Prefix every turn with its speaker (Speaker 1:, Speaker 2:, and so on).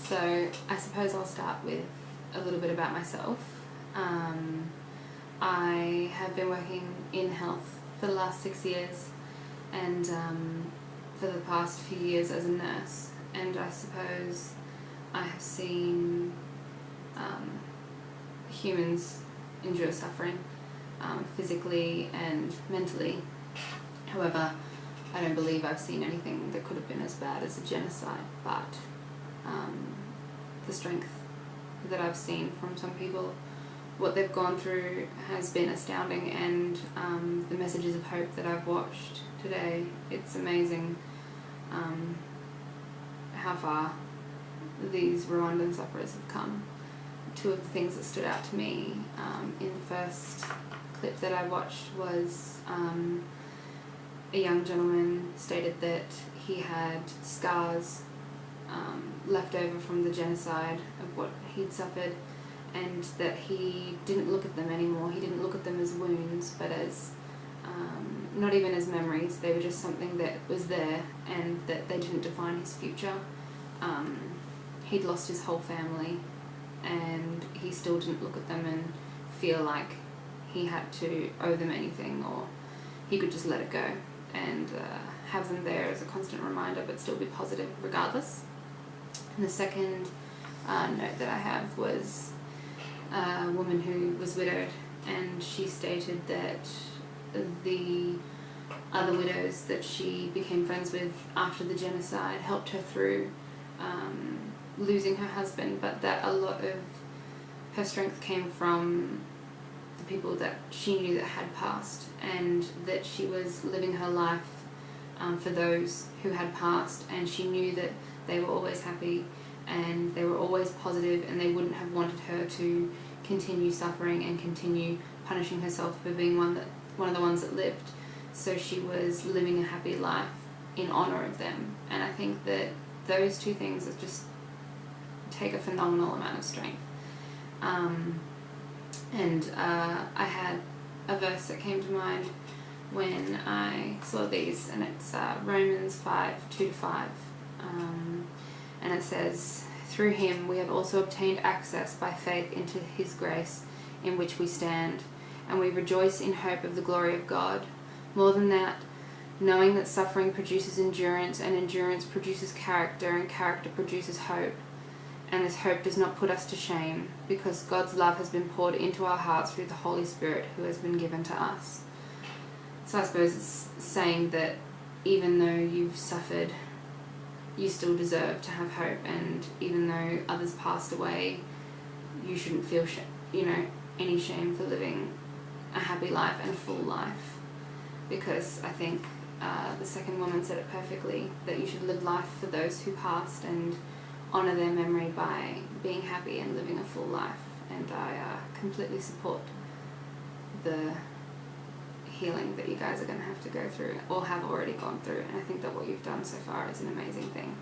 Speaker 1: So I suppose I'll start with a little bit about myself. I have been working in health for the last 6 years, and for the past few years as a nurse, and I suppose I have seen humans endure suffering physically and mentally. However, I don't believe I've seen anything that could have been as bad as a genocide, but the strength that I've seen from some people, what they've gone through, has been astounding, and the messages of hope that I've watched today, it's amazing how far these Rwandan sufferers have come. Two of the things that stood out to me in the first clip that I watched was a young gentleman stated that he had scars left over from the genocide of what he'd suffered, and that he didn't look at them anymore. He didn't look at them as wounds, but as not even as memories. They were just something that was there, and that they didn't define his future. He'd lost his whole family, and he still didn't look at them and feel like he had to owe them anything, or he could just let it go and have them there as a constant reminder, but still be positive regardless. And the second note that I have was a woman who was widowed, and she stated that the other widows that she became friends with after the genocide helped her through losing her husband, but that a lot of her strength came from the people that she knew that had passed, and that she was living her life for those who had passed, and she knew that they were always happy and they were always positive, and they wouldn't have wanted her to continue suffering and continue punishing herself for being one of the ones that lived. So she was living a happy life in honor of them, and I think that those two things are just take a phenomenal amount of strength. I had a verse that came to mind when I saw these, and it's Romans 5:2-5, and it says, "Through him we have also obtained access by faith into his grace, in which we stand, and we rejoice in hope of the glory of God. More than that, knowing that suffering produces endurance, and endurance produces character, and character produces hope. And this hope does not put us to shame, because God's love has been poured into our hearts through the Holy Spirit who has been given to us." So I suppose it's saying that even though you've suffered, you still deserve to have hope, and even though others passed away, you shouldn't feel any shame for living a happy life and a full life. Because I think the second woman said it perfectly, that you should live life for those who passed and honour their memory by being happy and living a full life. And I completely support the healing that you guys are going to have to go through, or have already gone through, and I think that what you've done so far is an amazing thing.